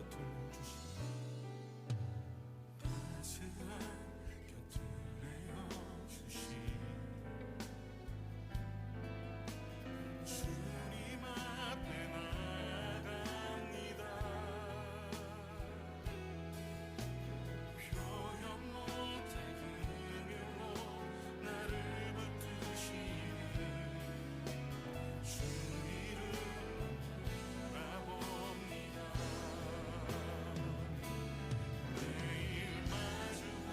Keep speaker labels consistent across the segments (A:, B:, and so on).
A: 곁을 주시고 따스한 곁을 내어주시고 주님 앞에 나갑니다. 표현 못해 긍휼로 나를 붙드시는 주 이름 바라봅니다. 매일 마주한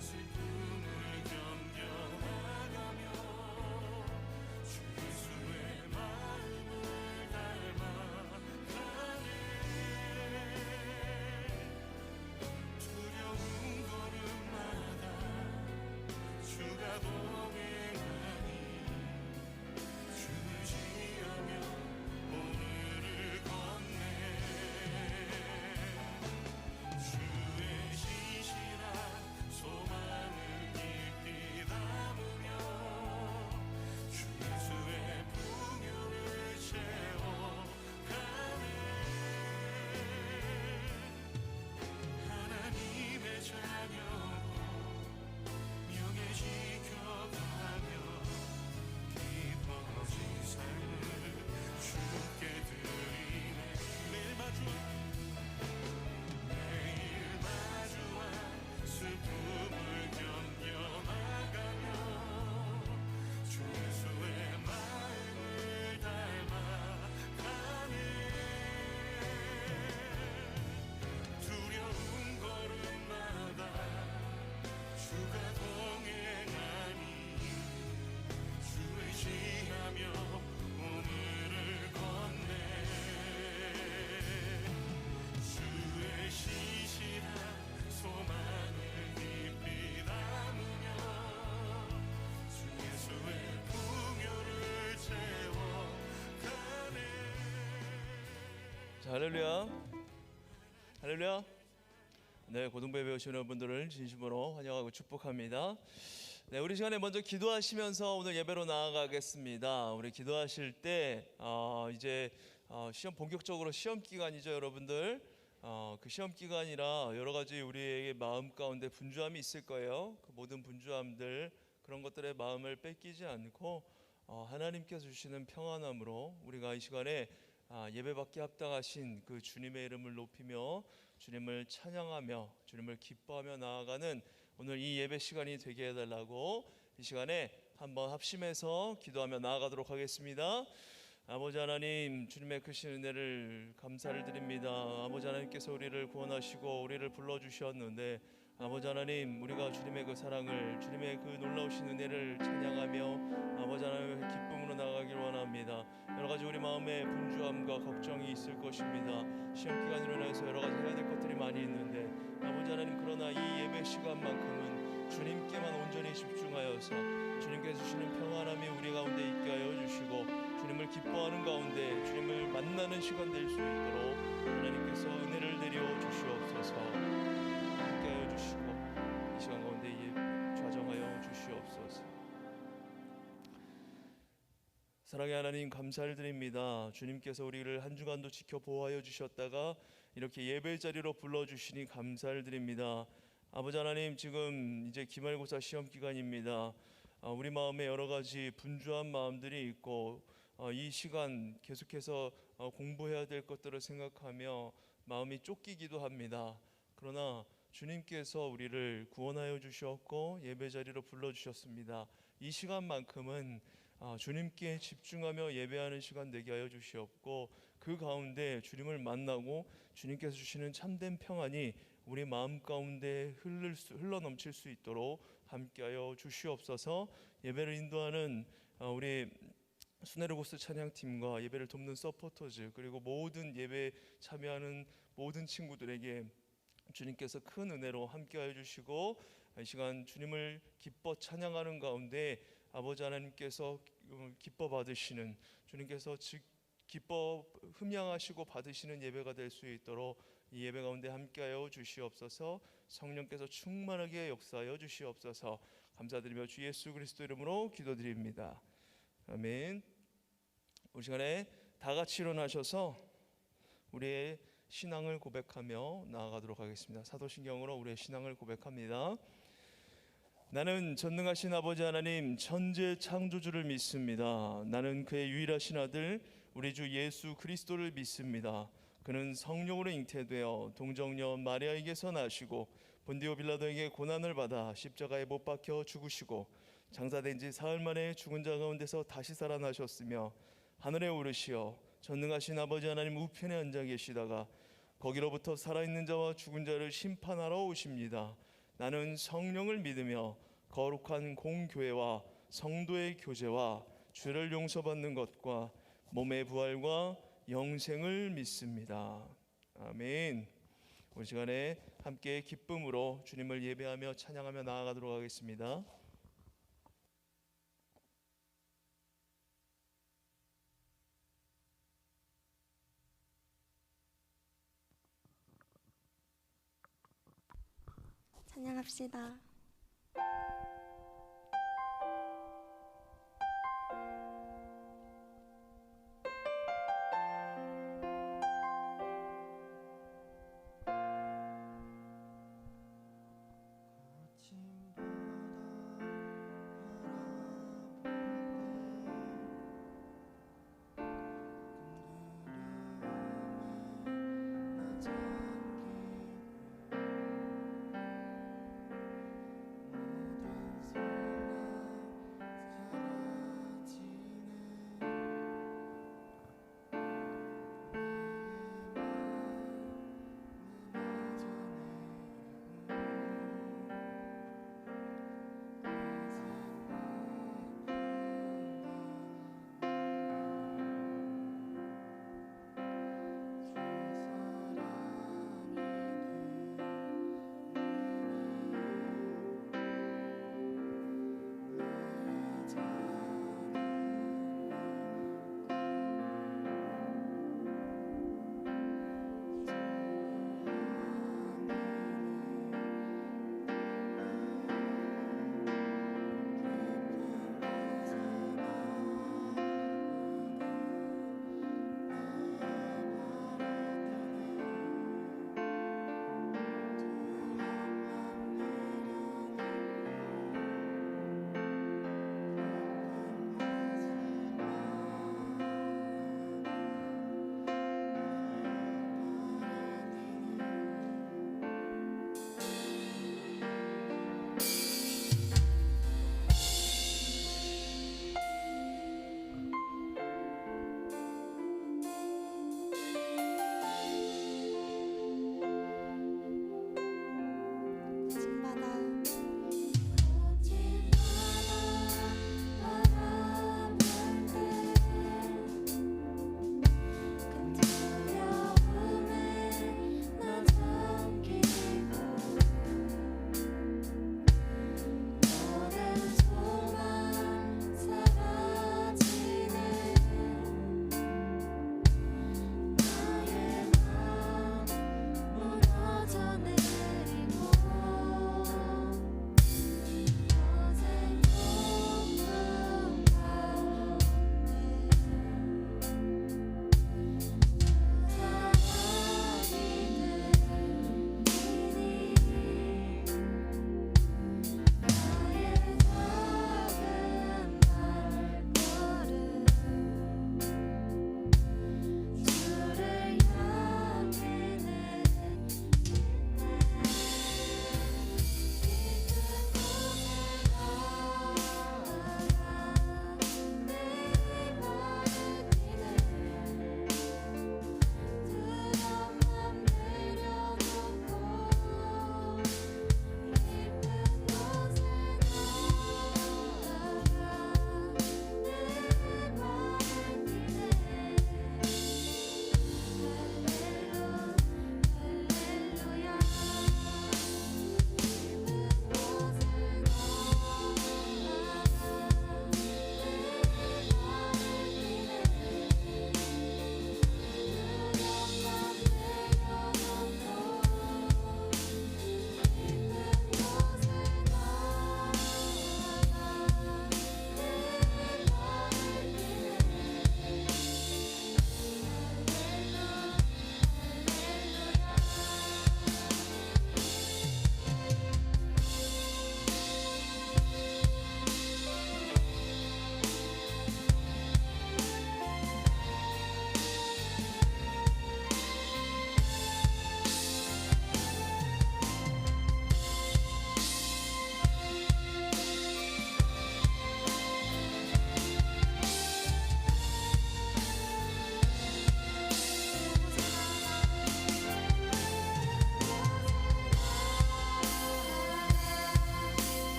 A: 슬픔을 견뎌나가며 주 예수의 마음을 닮아가네. 두려운 걸음마다 주가 동행하니 주를 지으며 오늘을 걷네. 주의 신실한 소망을 깊이 담으며 주 예수의 풍요를 채워가네. 하나님의 자녀로 명예 지켜가며 깊어진 삶을 주께 드리네. 매일 마주한 슬픔을 견뎌나가며 주 예수의 마음을 닮아가네. 두려운 걸음마다 주가 동행하니 주를 의지하며 오늘을 걷네. 주의 신실한 소망을 깊이 담으며 주 예수의 풍요를 채워가네.
B: 자, 할렐루야. 할렐루야. 네, 고등부에 배우시는 분들을 진심으로 환영하고 축복합니다. 네, 우리 시간에 먼저 기도하시면서 오늘 예배로 나아가겠습니다. 우리 기도하실 때 이제 시험 본격적으로 시험 기간이죠, 여러분들. 그 시험 기간이라 여러 가지 우리에게 마음 가운데 분주함이 있을 거예요. 그 모든 분주함들, 그런 것들의 마음을 뺏기지 않고 하나님께서 주시는 평안함으로 우리가 이 시간에 예배받기 합당하신 그 주님의 이름을 높이며 주님을 찬양하며 주님을 기뻐하며 나아가는 오늘 이 예배 시간이 되게 해달라고 이 시간에 한번 합심해서 기도하며 나아가도록 하겠습니다. 아버지 하나님, 주님의 크신 은혜를 감사를 드립니다. 아버지 하나님께서 우리를 구원하시고 우리를 불러주셨는데 아버지 하나님, 우리가 주님의 그 사랑을, 주님의 그 놀라우신 은혜를 찬양하며 아버지 하나님의 기쁨으로 나아가길 원합니다. 여러 가지 우리 마음에 분주함과 걱정이 있을 것입니다. 시험 기간으로 인해서 여러 가지 해야 될 것들이 많이 있는데 아버지 하나님, 그러나 이 예배 시간만큼은 주님께만 온전히 집중하여서 주님께서 주시는 평안함이 우리 가운데 있게 하여 주시고 주님을 기뻐하는 가운데 주님을 만나는 시간 될 수 있도록 하나님께서 은혜를 내려 주시옵소서. 함께하여 주시고 이 시간 가운데 좌정하여 주시옵소서. 사랑의 하나님, 감사를 드립니다. 주님께서 우리를 한 주간도 지켜 보호하여 주셨다가 이렇게 예배 자리로 불러주시니 감사를 드립니다. 아버지 하나님, 지금 이제 기말고사 시험 기간입니다. 우리 마음에 여러 가지 분주한 마음들이 있고 이 시간 계속해서 공부해야 될 것들을 생각하며 마음이 쫓기기도 합니다. 그러나 주님께서 우리를 구원하여 주셨고 예배 자리로 불러주셨습니다. 이 시간만큼은 주님께 집중하며 예배하는 시간 되게 하여 주시옵고 그 가운데 주님을 만나고 주님께서 주시는 참된 평안이 우리 마음 가운데 흘러넘칠 수 있도록 함께하여 주시옵소서. 예배를 인도하는 우리 수네르고스 찬양팀과 예배를 돕는 서포터즈, 그리고 모든 예배에 참여하는 모든 친구들에게 주님께서 큰 은혜로 함께하여 주시고 이 시간 주님을 기뻐 찬양하는 가운데 아버지 하나님께서 기뻐 받으시는, 주님께서 기뻐 흠양하시고 받으시는 예배가 될 수 있도록 이 예배 가운데 함께하여 주시옵소서. 성령께서 충만하게 역사하여 주시옵소서. 감사드리며 주 예수 그리스도 이름으로 기도드립니다. 아멘. 우리 시간에 다 같이 일어나셔서 우리의 신앙을 고백하며 나아가도록 하겠습니다. 사도신경으로 우리의 신앙을 고백합니다. 나는 전능하신 아버지 하나님 천재 창조주를 믿습니다. 나는 그의 유일하신 아들 우리 주 예수 그리스도를 믿습니다. 그는 성령으로 잉태되어 동정녀 마리아에게서 나시고 본디오 빌라도에게 고난을 받아 십자가에 못 박혀 죽으시고 장사된 지 사흘 만에 죽은 자 가운데서 다시 살아나셨으며 하늘에 오르시어 전능하신 아버지 하나님 우편에 앉아 계시다가 거기로부터 살아있는 자와 죽은 자를 심판하러 오십니다. 나는 성령을 믿으며 거룩한 공교회와 성도의 교제와 죄를 용서받는 것과 몸의 부활과 영생을 믿습니다. 아멘. 우리 시간에 함께 기쁨으로 주님을 예배하며 찬양하며 나아가도록 하겠습니다.
C: 찬양합시다.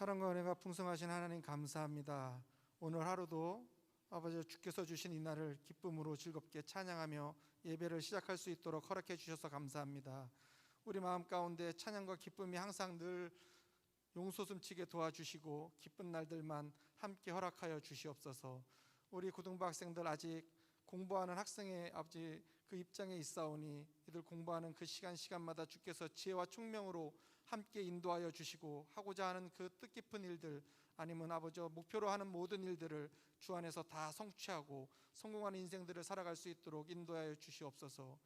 D: 사랑과 은혜가 풍성하신 하나님 감사합니다. 오늘 하루도 아버지 주께서 주신 이 날을 기쁨으로 즐겁게 찬양하며 예배를 시작할 수 있도록 허락해 주셔서 감사합니다. 우리 마음 가운데 찬양과 기쁨이 항상 늘 용솟음치게 도와주시고 기쁜 날들만 함께 허락하여 주시옵소서. 우리 고등부 학생들 아직 공부하는 학생의 아버지 그 입장에 있사오니 이들 공부하는 그 시간마다 주께서 지혜와 총명으로 함께 인도하여 주시고 하고자 하는 그 뜻깊은 일들 아니면 아버지 목표로 하는 모든 일들을 주 안에서 다 성취하고 성공하는 인생들을 살아갈 수 있도록 인도하여 주시옵소서.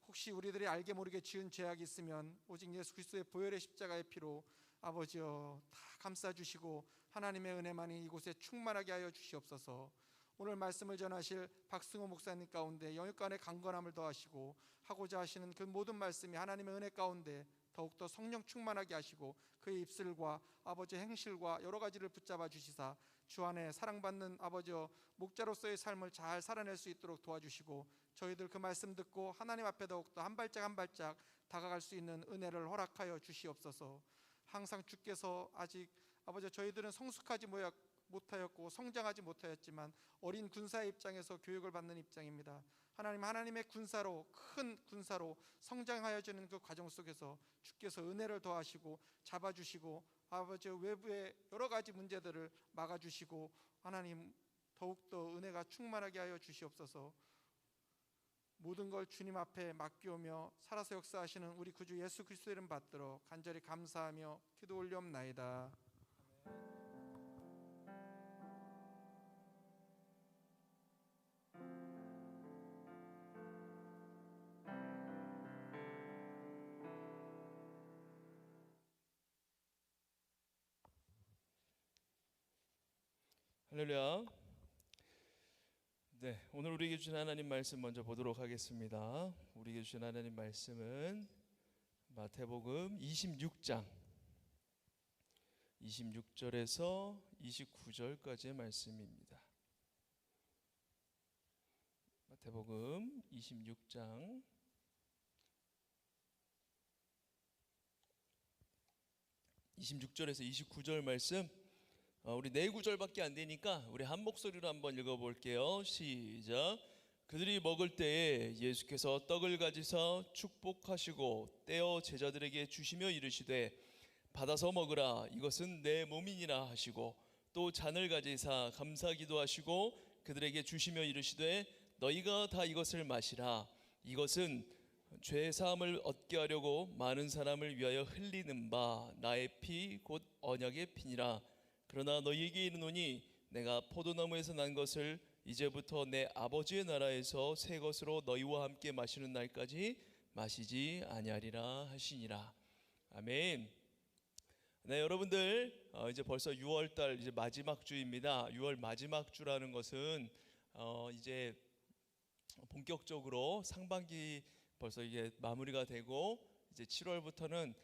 D: 혹시 우리들이 알게 모르게 지은 죄악이 있으면 오직 예수 그리스도의 보혈의 십자가의 피로 아버지여 다 감싸주시고 하나님의 은혜만이 이곳에 충만하게 하여 주시옵소서. 오늘 말씀을 전하실 박승호 목사님 가운데 영육간의 강건함을 더하시고 하고자 하시는 그 모든 말씀이 하나님의 은혜 가운데 더욱더 성령 충만하게 하시고 그의 입술과 아버지의 행실과 여러 가지를 붙잡아 주시사 주 안에 사랑받는 아버지여 목자로서의 삶을 잘 살아낼 수 있도록 도와주시고 저희들 그 말씀 듣고 하나님 앞에 더욱더 한 발짝 한 발짝 다가갈 수 있는 은혜를 허락하여 주시옵소서. 항상 주께서 아직 아버지 저희들은 성숙하지 못하였고 성장하지 못하였지만 어린 군사의 입장에서 교육을 받는 입장입니다. 하나님의 군사로 큰 군사로 성장하여 주는 그 과정 속에서 주께서 은혜를 더하시고 잡아주시고 아버지 외부의 여러 가지 문제들을 막아주시고 하나님 더욱더 은혜가 충만하게 하여 주시옵소서. 모든 걸 주님 앞에 맡기오며 살아서 역사하시는 우리 구주 예수 그리스도의 이름 받들어 간절히 감사하며 기도 올리옵나이다.
B: 할렐루야. 네, 오늘 우리에게 주신 하나님 말씀 먼저 보도록 하겠습니다. 우리에게 주신 하나님 말씀은 마태복음 26장 26절에서 29절까지의 말씀입니다. 마태복음 26장 26절에서 29절 말씀, 우리 네 구절밖에 안 되니까 우리 한 목소리로 한번 읽어볼게요. 시작. 그들이 먹을 때에 예수께서 떡을 가지사 축복하시고 떼어 제자들에게 주시며 이르시되 받아서 먹으라, 이것은 내 몸이니라 하시고 또 잔을 가지사 감사기도 하시고 그들에게 주시며 이르시되 너희가 다 이것을 마시라, 이것은 죄 사함을 얻게 하려고 많은 사람을 위하여 흘리는 바 나의 피 곧 언약의 피니라. 그러나 너희에게 이르노니 내가 포도나무에서 난 것을 이제부터 내 아버지의 나라에서 새 것으로 너희와 함께 마시는 날까지 마시지 아니하리라 하시니라. 아멘. 네, 여러분들 이제 벌써 6월달 이제 마지막 주입니다. 6월 마지막 주라는 것은 이제 본격적으로 상반기 벌써 이게 마무리가 되고 이제 7월부터는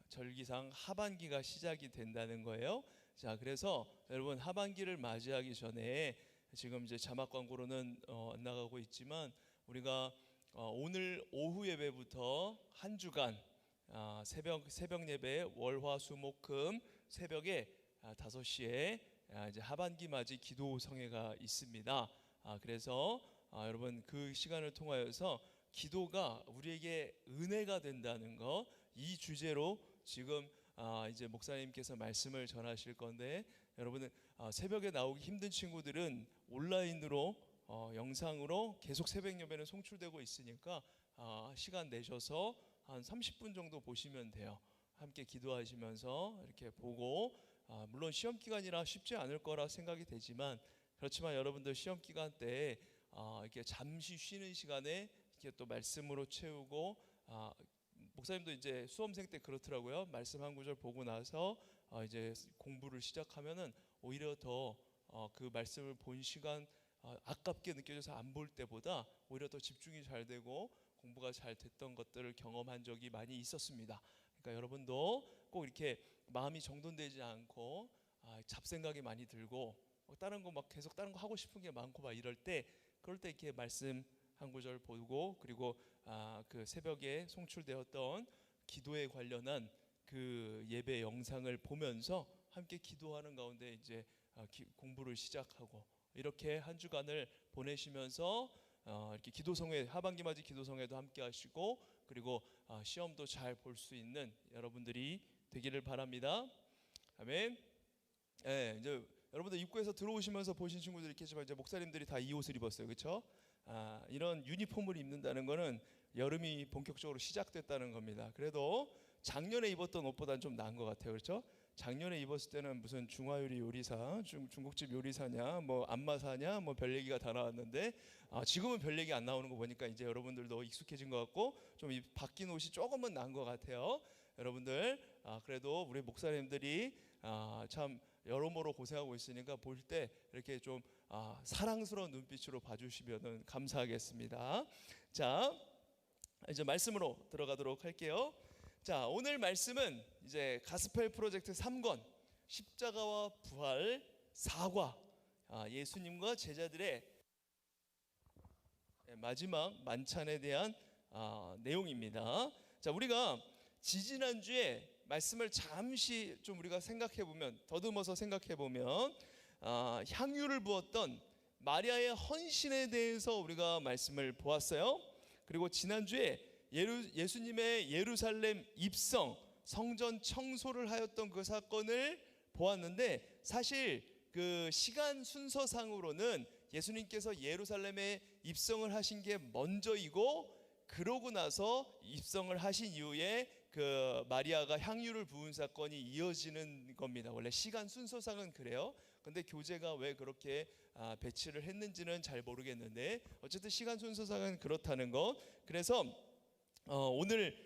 B: 절기상 하반기가 시작이 된다는 거예요. 자, 그래서 여러분 하반기를 맞이하기 전에 지금 이제 자막 광고로는 안 나가고 있지만 우리가 오늘 오후 예배부터 한 주간 새벽 예배 월화수목금 새벽에 5시에 이제 하반기 맞이 기도 성회가 있습니다. 그래서 여러분 그 시간을 통하여서 기도가 우리에게 은혜가 된다는 거, 이 주제로 지금 이제 목사님께서 말씀을 전하실 건데 여러분은 새벽에 나오기 힘든 친구들은 온라인으로 영상으로 계속 새벽 예배는 송출되고 있으니까 시간 내셔서 한 30분 정도 보시면 돼요. 함께 기도하시면서 이렇게 보고 물론 시험 기간이라 쉽지 않을 거라 생각이 되지만 그렇지만 여러분들 시험 기간 때 이렇게 잠시 쉬는 시간에 이렇게 또 말씀으로 채우고 목사님도 이제 수험생 때 그렇더라고요. 말씀 한 구절 보고 나서 이제 공부를 시작하면은 오히려 더 그 말씀을 본 시간 아깝게 느껴져서 안 볼 때보다 오히려 더 집중이 잘 되고 공부가 잘 됐던 것들을 경험한 적이 많이 있었습니다. 그러니까 여러분도 꼭 이렇게 마음이 정돈되지 않고 잡생각이 많이 들고 다른 거 막 계속 다른 거 하고 싶은 게 많고 막 이럴 때 그럴 때 이렇게 말씀 한 구절 보고 그리고 그 새벽에 송출되었던 기도에 관련한 그 예배 영상을 보면서 함께 기도하는 가운데 이제 공부를 시작하고 이렇게 한 주간을 보내시면서 이렇게 기도성회 하반기 맞이 기도성회도 함께 하시고 그리고 시험도 잘 볼 수 있는 여러분들이 되기를 바랍니다. 아멘. 예, 이제 여러분들 입구에서 들어오시면서 보신 친구들이 있겠지만 이제 목사님들이 다 이 옷을 입었어요, 그렇죠? 이런 유니폼을 입는다는 거는 여름이 본격적으로 시작됐다는 겁니다. 그래도 작년에 입었던 옷보다는 좀 나은 것 같아요, 그렇죠? 작년에 입었을 때는 무슨 중화요리 요리사, 중국집 요리사냐, 뭐 안마사냐, 뭐 별 얘기가 다 나왔는데 지금은 별 얘기 안 나오는 거 보니까 이제 여러분들도 익숙해진 것 같고 좀 바뀐 옷이 조금은 나은 것 같아요. 여러분들 그래도 우리 목사님들이 참 여러모로 고생하고 있으니까 볼 때 이렇게 좀 사랑스러운 눈빛으로 봐주시면 감사하겠습니다. 자, 이제 말씀으로 들어가도록 할게요. 자, 오늘 말씀은 이제 가스펠 프로젝트 3권 십자가와 부활 4과 예수님과 제자들의 마지막 만찬에 대한 내용입니다. 자, 우리가 지지난주에 말씀을 잠시 좀 우리가 생각해 보면 더듬어서 생각해 보면 향유를 부었던 마리아의 헌신에 대해서 우리가 말씀을 보았어요. 그리고 지난주에 예수님의 예루살렘 입성, 성전 청소를 하였던 그 사건을 보았는데 사실 그 시간 순서상으로는 예수님께서 예루살렘에 입성을 하신 게 먼저이고 그러고 나서 입성을 하신 이후에 그 마리아가 향유를 부은 사건이 이어지는 겁니다. 원래 시간 순서상은 그래요. 근데 교재가 왜 그렇게 배치를 했는지는 잘 모르겠는데 어쨌든 시간 순서상은 그렇다는 거. 그래서 오늘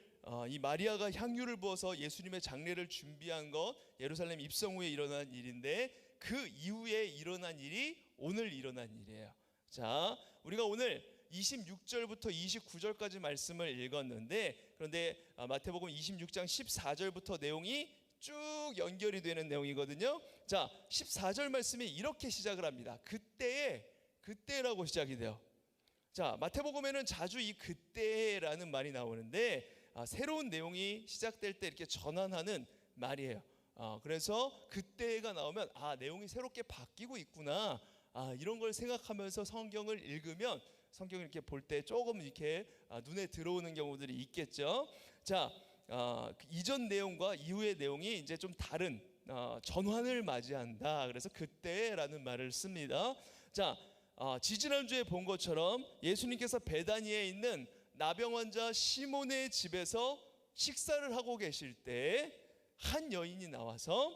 B: 이 마리아가 향유를 부어서 예수님의 장례를 준비한 것 예루살렘 입성 후에 일어난 일인데 그 이후에 일어난 일이 오늘 일어난 일이에요. 자, 우리가 오늘 26절부터 29절까지 말씀을 읽었는데 그런데 마태복음 26장 14절부터 내용이 쭉 연결이 되는 내용이거든요. 자, 14절 말씀이 이렇게 시작을 합니다. 그때라고 시작이 돼요. 자, 마태복음에는 자주 이 그때라는 말이 나오는데 새로운 내용이 시작될 때 이렇게 전환하는 말이에요. 그래서 그때가 나오면 내용이 새롭게 바뀌고 있구나. 이런 걸 생각하면서 성경을 읽으면 성경을 이렇게 볼 때 조금 이렇게 눈에 들어오는 경우들이 있겠죠. 자, 이전 내용과 이후의 내용이 이제 좀 다른 전환을 맞이한다. 그래서 그때라는 말을 씁니다. 자, 지지난주에 본 것처럼 예수님께서 베다니에 있는 나병 환자 시몬의 집에서 식사를 하고 계실 때 한 여인이 나와서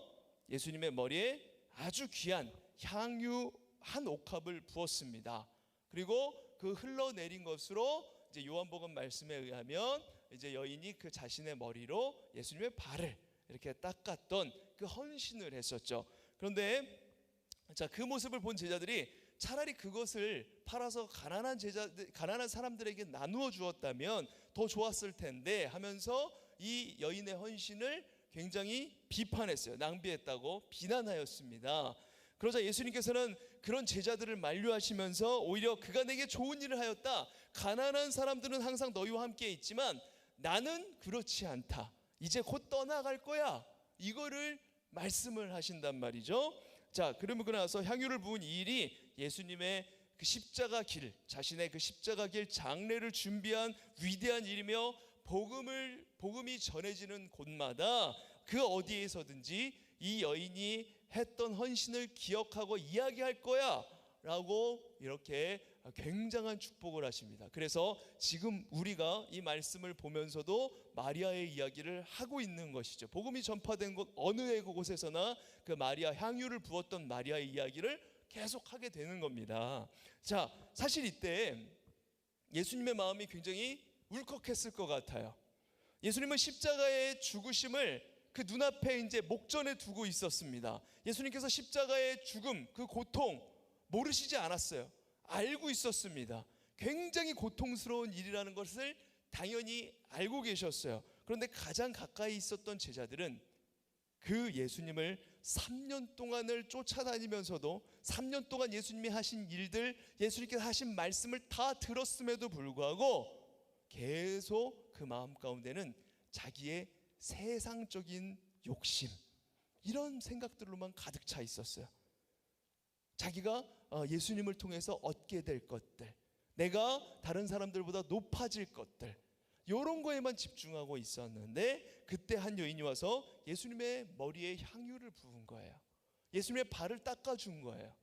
B: 예수님의 머리에 아주 귀한 향유 한 옥합을 부었습니다. 그리고 그 흘러내린 것으로 이제 요한복음 말씀에 의하면 이제 여인이 그 자신의 머리로 예수님의 발을 이렇게 닦았던 그 헌신을 했었죠. 그런데 자, 그 모습을 본 제자들이 차라리 그것을 팔아서 가난한 사람들에게 나누어 주었다면 더 좋았을 텐데 하면서 이 여인의 헌신을 굉장히 비판했어요. 낭비했다고 비난하였습니다. 그러자 예수님께서는 그런 제자들을 만류하시면서 오히려 그가 내게 좋은 일을 하였다. 가난한 사람들은 항상 너희와 함께 있지만 나는 그렇지 않다. 이제 곧 떠나갈 거야. 이거를 말씀을 하신단 말이죠. 자, 그러고 나서 향유를 부은 이 일이 예수님의 그 십자가 길, 자신의 그 십자가 길 장례를 준비한 위대한 일이며 복음이 전해지는 곳마다 그 어디에서든지 이 여인이 했던 헌신을 기억하고 이야기할 거야 라고 이렇게 굉장한 축복을 하십니다. 그래서 지금 우리가 이 말씀을 보면서도 마리아의 이야기를 하고 있는 것이죠. 복음이 전파된 곳 어느 곳에서나 그 마리아 향유를 부었던 마리아의 이야기를 계속하게 되는 겁니다. 자, 사실 이때 예수님의 마음이 굉장히 울컥했을 것 같아요. 예수님은 십자가의 죽으심을 그 눈앞에 이제 목전에 두고 있었습니다. 예수님께서 십자가의 죽음, 그 고통 모르시지 않았어요. 알고 있었습니다. 굉장히 고통스러운 일이라는 것을 당연히 알고 계셨어요. 그런데 가장 가까이 있었던 제자들은 그 예수님을 3년 동안을 쫓아다니면서도 3년 동안 예수님이 하신 일들, 예수님께서 하신 말씀을 다 들었음에도 불구하고 계속 그 마음 가운데는 자기의 세상적인 욕심, 이런 생각들로만 가득 차 있었어요. 자기가 예수님을 통해서 얻게 될 것들, 내가 다른 사람들보다 높아질 것들, 이런 거에만 집중하고 있었는데, 그때 한 여인이 와서 예수님의 머리에 향유를 부은 거예요. 예수님의 발을 닦아준 거예요.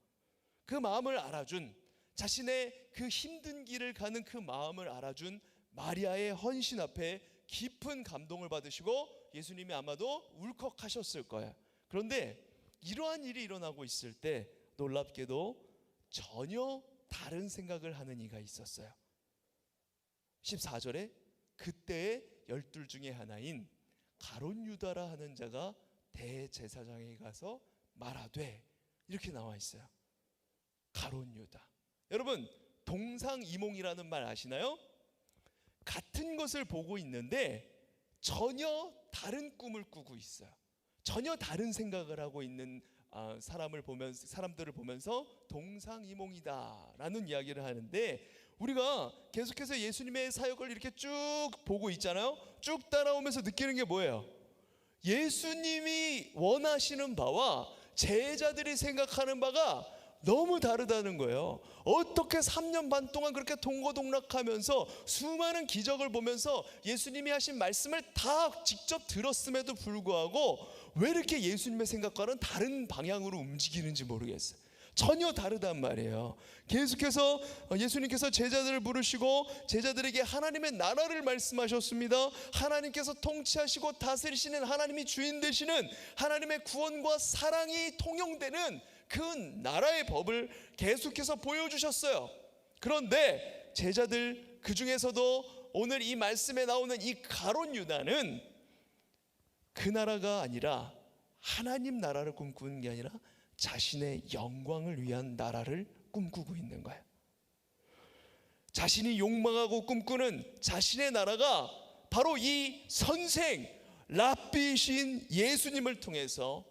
B: 그 마음을 알아준, 자신의 그 힘든 길을 가는 그 마음을 알아준 마리아의 헌신 앞에 깊은 감동을 받으시고 예수님이 아마도 울컥하셨을 거예요. 그런데 이러한 일이 일어나고 있을 때 놀랍게도 전혀 다른 생각을 하는 이가 있었어요. 14절에 그때의 12 중에 하나인 가룟 유다라 하는 자가 대제사장에 가서 말하되, 이렇게 나와 있어요. 가룟 유다. 여러분, 동상이몽이라는 말 아시나요? 같은 것을 보고 있는데 전혀 다른 꿈을 꾸고 있어요. 전혀 다른 생각을 하고 있는 사람들을 보면서 동상이몽이다라는 이야기를 하는데, 우리가 계속해서 예수님의 사역을 이렇게 쭉 보고 있잖아요. 쭉 따라오면서 느끼는 게 뭐예요? 예수님이 원하시는 바와 제자들이 생각하는 바가 너무 다르다는 거예요. 어떻게 3년 반 동안 그렇게 동고동락하면서 수많은 기적을 보면서 예수님이 하신 말씀을 다 직접 들었음에도 불구하고 왜 이렇게 예수님의 생각과는 다른 방향으로 움직이는지 모르겠어요. 전혀 다르단 말이에요. 계속해서 예수님께서 제자들을 부르시고 제자들에게 하나님의 나라를 말씀하셨습니다. 하나님께서 통치하시고 다스리시는, 하나님이 주인 되시는 하나님의 구원과 사랑이 통용되는 그 나라의 법을 계속해서 보여주셨어요. 그런데 제자들, 그 중에서도 오늘 이 말씀에 나오는 이 가룟 유다는 그 나라가 아니라, 하나님 나라를 꿈꾸는 게 아니라 자신의 영광을 위한 나라를 꿈꾸고 있는 거예요. 자신이 욕망하고 꿈꾸는 자신의 나라가 바로 이 선생 랍비이신 예수님을 통해서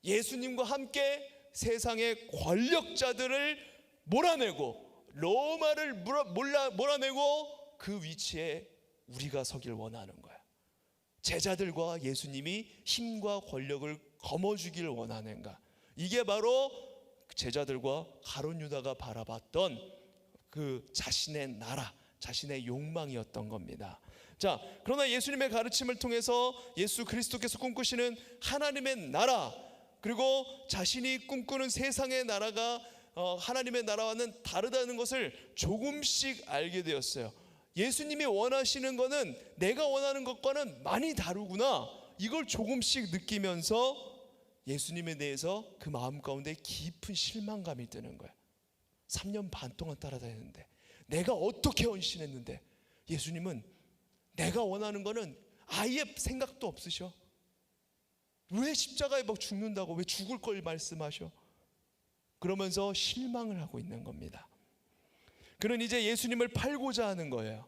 B: 예수님과 함께 세상의 권력자들을 몰아내고 로마를 몰아내고 그 위치에 우리가 서길 원하는 거예요. 제자들과 예수님이 힘과 권력을 거머쥐기를 원하는가, 이게 바로 제자들과 가룟 유다가 바라봤던 그 자신의 나라, 자신의 욕망이었던 겁니다. 자, 그러나 예수님의 가르침을 통해서 예수 그리스도께서 꿈꾸시는 하나님의 나라, 그리고 자신이 꿈꾸는 세상의 나라가 하나님의 나라와는 다르다는 것을 조금씩 알게 되었어요. 예수님이 원하시는 거는 내가 원하는 것과는 많이 다르구나, 이걸 조금씩 느끼면서 예수님에 대해서 그 마음 가운데 깊은 실망감이 드는 거예요. 3년 반 동안 따라다녔는데, 내가 어떻게 헌신했는데 예수님은 내가 원하는 거는 아예 생각도 없으셔. 왜 십자가에 막 죽는다고, 왜 죽을 걸 말씀하셔? 그러면서 실망을 하고 있는 겁니다. 그는 이제 예수님을 팔고자 하는 거예요.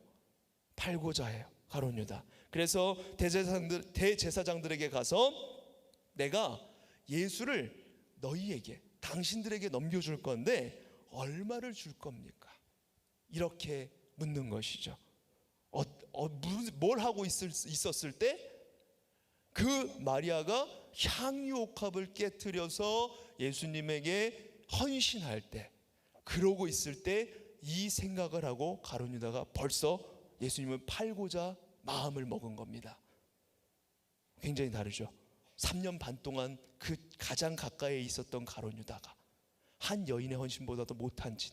B: 팔고자 해요, 가룟 유다. 그래서 대제사장들에게 가서 내가 예수를 너희에게, 당신들에게 넘겨줄 건데 얼마를 줄 겁니까? 이렇게 묻는 것이죠. 뭘 하고 있었을 때? 그 마리아가 향유 옥합을 깨트려서 예수님에게 헌신할 때, 그러고 있을 때 이 생각을 하고 가룟 유다가 벌써 예수님을 팔고자 마음을 먹은 겁니다. 굉장히 다르죠. 3년 반 동안 그 가장 가까이에 있었던 가룟 유다가 한 여인의 헌신보다도 못한 짓,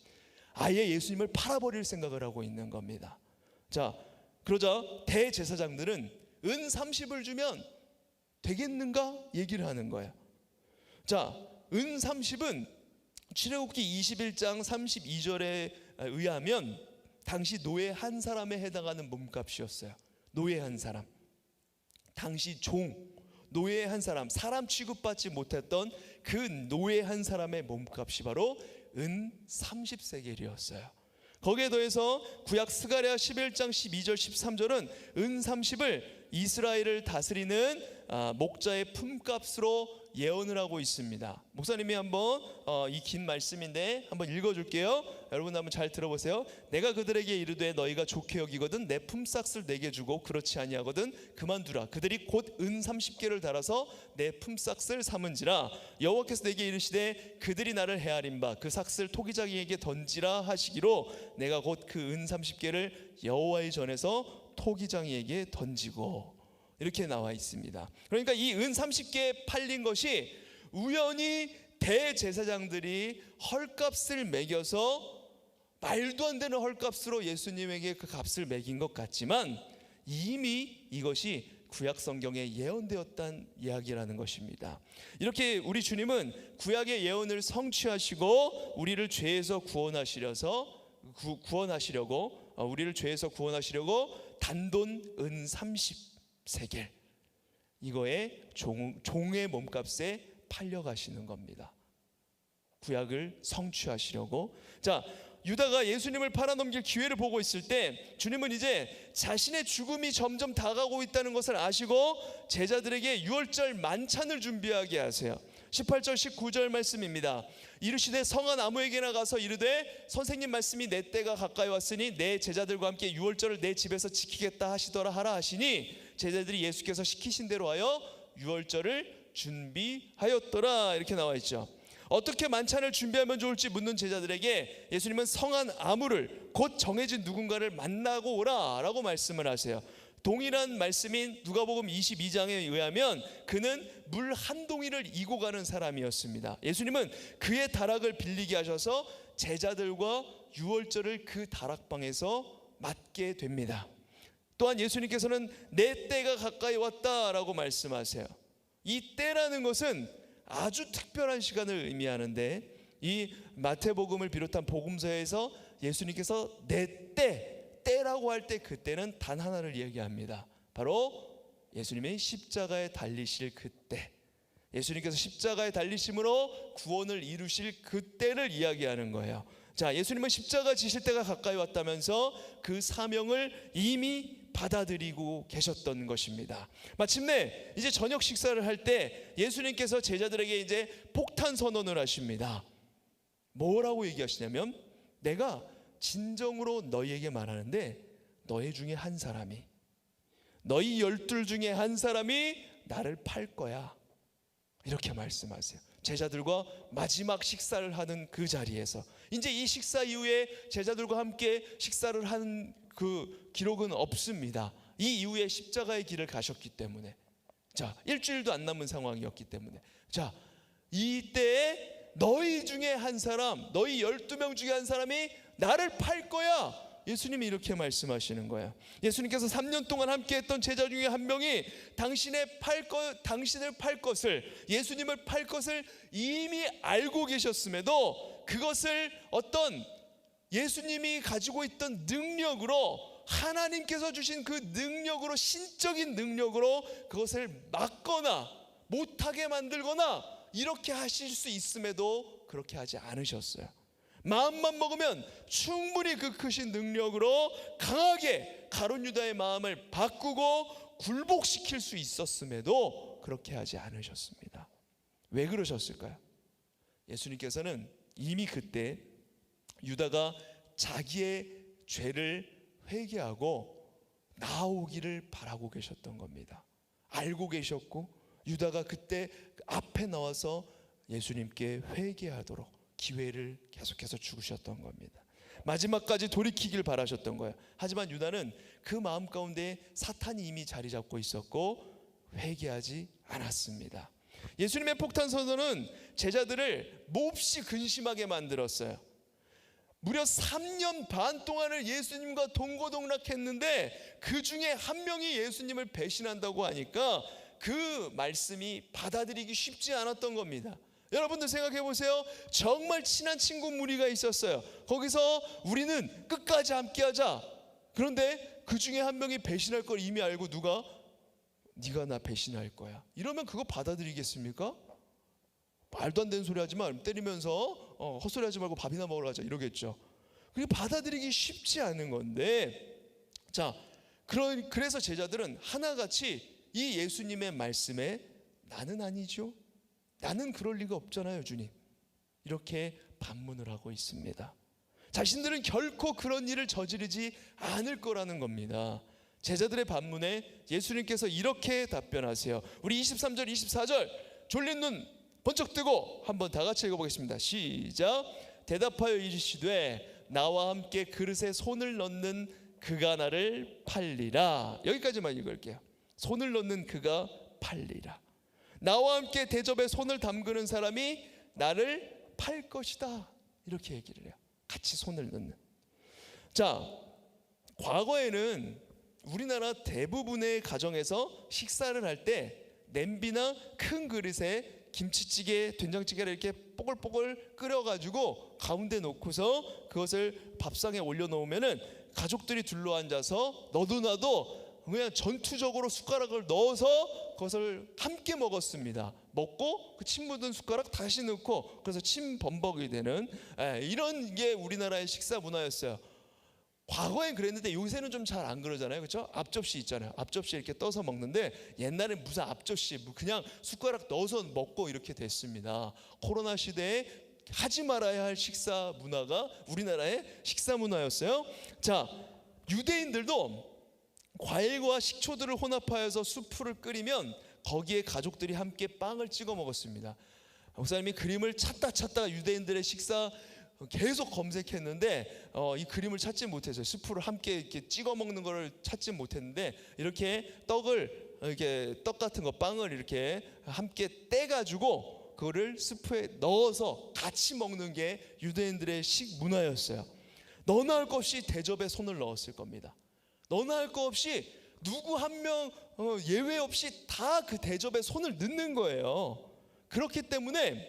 B: 아예 예수님을 팔아버릴 생각을 하고 있는 겁니다. 자, 그러자 대제사장들은 은 30을 주면 되겠는가 얘기를 하는 거예요. 자, 은 30은 출애굽기 21장 32절에 의하면 당시 노예 한 사람에 해당하는 몸값이었어요. 노예 한 사람, 당시 노예 한 사람, 사람 취급받지 못했던 그 노예 한 사람의 몸값이 바로 은 30세겔이었어요. 거기에 더해서 구약 스가랴 11장 12절 13절은 은 30을 이스라엘을 다스리는 목자의 품값으로 예언을 하고 있습니다. 목사님이 한번 이 긴 말씀인데 한번 읽어줄게요. 여러분 한번 잘 들어보세요. 내가 그들에게 이르되 너희가 좋게 여기거든 내 품삯을 내게 주고 그렇지 아니하거든 그만두라. 그들이 곧 은 30개를 달아서 내 품삯을 삼은지라. 여호와께서 내게 이르시되 그들이 나를 헤아린 바 그 삭을 토기장이에게 던지라 하시기로 내가 곧 그 은 30개를 여호와의 전에서 토기장이에게 던지고. 이렇게 나와 있습니다. 그러니까 이 은 30개 팔린 것이 우연히 대제사장들이 헐값을 매겨서 말도 안 되는 헐값으로 예수님에게 그 값을 매긴 것 같지만 이미 이것이 구약 성경에 예언되었다는 이야기라는 것입니다. 이렇게 우리 주님은 구약의 예언을 성취하시고 우리를 죄에서 구원하시려고 우리를 죄에서 구원하시려고 단돈 은 30세겔 이거에 종의 몸값에 팔려가시는 겁니다. 구약을 성취하시려고. 자, 유다가 예수님을 팔아넘길 기회를 보고 있을 때 주님은 이제 자신의 죽음이 점점 다가오고 있다는 것을 아시고 제자들에게 유월절 만찬을 준비하게 하세요. 18절 19절 말씀입니다. 이르시되 성한 아무에게나 가서 이르되 선생님 말씀이 내 때가 가까이 왔으니 내 제자들과 함께 유월절을 내 집에서 지키겠다 하시더라 하라 하시니 제자들이 예수께서 시키신 대로 하여 유월절을 준비하였더라. 이렇게 나와 있죠. 어떻게 만찬을 준비하면 좋을지 묻는 제자들에게 예수님은 성한 아무를 곧 정해진 누군가를 만나고 오라 라고 말씀을 하세요. 동일한 말씀인 누가복음 22장에 의하면 그는 물 한 동이를 이고 가는 사람이었습니다. 예수님은 그의 다락을 빌리게 하셔서 제자들과 유월절을 그 다락방에서 맞게 됩니다. 또한 예수님께서는 내 때가 가까이 왔다라고 말씀하세요. 이 때라는 것은 아주 특별한 시간을 의미하는데 이 마태복음을 비롯한 복음서에서 예수님께서 내 때라고 할 때 그때는 단 하나를 이야기합니다. 바로 예수님의 십자가에 달리실 그때, 예수님께서 십자가에 달리심으로 구원을 이루실 그때를 이야기하는 거예요. 자, 예수님은 십자가 지실 때가 가까이 왔다면서 그 사명을 이미 받아들이고 계셨던 것입니다. 마침내 이제 저녁 식사를 할 때 예수님께서 제자들에게 이제 폭탄 선언을 하십니다. 뭐라고 얘기하시냐면 내가 진정으로 너희에게 말하는데 너희 중에 한 사람이, 너희 12 중에 한 사람이 나를 팔 거야. 이렇게 말씀하세요. 제자들과 마지막 식사를 하는 그 자리에서 이제 이 식사 이후에 제자들과 함께 식사를 한 그 기록은 없습니다. 이 이후에 십자가의 길을 가셨기 때문에, 자, 일주일도 안 남은 상황이었기 때문에, 자, 이때에 너희 중에 한 사람, 너희 12명 중에 한 사람이 나를 팔 거야. 예수님이 이렇게 말씀하시는 거예요. 예수님께서 3년 동안 함께했던 제자 중에 한 명이 당신을 팔 것을, 예수님을 팔 것을 이미 알고 계셨음에도 그것을 어떤 예수님이 가지고 있던 능력으로, 하나님께서 주신 그 능력으로, 신적인 능력으로 그것을 막거나 못하게 만들거나 이렇게 하실 수 있음에도 그렇게 하지 않으셨어요. 마음만 먹으면 충분히 그 크신 능력으로 강하게 가룟 유다의 마음을 바꾸고 굴복시킬 수 있었음에도 그렇게 하지 않으셨습니다. 왜 그러셨을까요? 예수님께서는 이미 그때 유다가 자기의 죄를 회개하고 나오기를 바라고 계셨던 겁니다. 알고 계셨고 유다가 그때 앞에 나와서 예수님께 회개하도록 기회를 계속해서 주셨던 겁니다. 마지막까지 돌이키길 바라셨던 거예요. 하지만 유다는 그 마음 가운데 사탄이 이미 자리 잡고 있었고 회개하지 않았습니다. 예수님의 폭탄 선언은 제자들을 몹시 근심하게 만들었어요. 무려 3년 반 동안을 예수님과 동고동락했는데 그 중에 한 명이 예수님을 배신한다고 하니까 그 말씀이 받아들이기 쉽지 않았던 겁니다. 여러분들 생각해 보세요. 정말 친한 친구 무리가 있었어요. 거기서 우리는 끝까지 함께하자. 그런데 그 중에 한 명이 배신할 걸 이미 알고 누가 네가 나 배신할 거야. 이러면 그거 받아들이겠습니까? 말도 안 되는 소리 하지 마. 때리면서 헛소리 하지 말고 밥이나 먹으러 가자 이러겠죠. 그게 받아들이기 쉽지 않은 건데, 자, 그래서 제자들은 하나같이 이 예수님의 말씀에 나는 아니죠, 나는 그럴 리가 없잖아요 주님, 이렇게 반문을 하고 있습니다. 자신들은 결코 그런 일을 저지르지 않을 거라는 겁니다. 제자들의 반문에 예수님께서 이렇게 답변하세요. 우리 23절 24절 졸린 눈 번쩍 뜨고 한번 다 같이 읽어보겠습니다. 시작. 대답하여 이르시되 나와 함께 그릇에 손을 넣는 그가 나를 팔리라. 여기까지만 읽을게요. 손을 넣는 그가 팔리라. 나와 함께 대접에 손을 담그는 사람이 나를 팔 것이다, 이렇게 얘기를 해요. 같이 손을 넣는. 자, 과거에는 우리나라 대부분의 가정에서 식사를 할 때 냄비나 큰 그릇에 김치찌개, 된장찌개를 이렇게 뽀글뽀글 끓여가지고 가운데 놓고서 그것을 밥상에 올려놓으면은 가족들이 둘러앉아서 너도 나도 그냥 전투적으로 숟가락을 넣어서 그것을 함께 먹었습니다. 먹고 그 침 묻은 숟가락 다시 넣고, 그래서 침 범벅이 되는 이런 게 우리나라의 식사 문화였어요. 과거엔 그랬는데 요새는 좀 잘 안 그러잖아요, 그렇죠? 앞접시 있잖아요. 앞접시 이렇게 떠서 먹는데 옛날엔 무슨 앞접시, 그냥 숟가락 넣어서 먹고 이렇게 됐습니다. 코로나 시대에 하지 말아야 할 식사 문화가 우리나라의 식사 문화였어요. 자, 유대인들도 과일과 식초들을 혼합하여서 수프를 끓이면 거기에 가족들이 함께 빵을 찍어 먹었습니다. 목사님이 그림을 찾다가 유대인들의 식사 계속 검색했는데 이 그림을 찾지 못했어요. 수프를 함께 이렇게 찍어 먹는 거를 찾지 못했는데, 이렇게 떡을, 이렇게 떡 같은 거, 빵을 이렇게 함께 떼가지고 그거를 스프에 넣어서 같이 먹는 게 유대인들의 식문화였어요. 너나 할 것 없이 대접에 손을 넣었을 겁니다. 너나 할 것 없이 누구 한 명 예외 없이 다 그 대접에 손을 넣는 거예요. 그렇기 때문에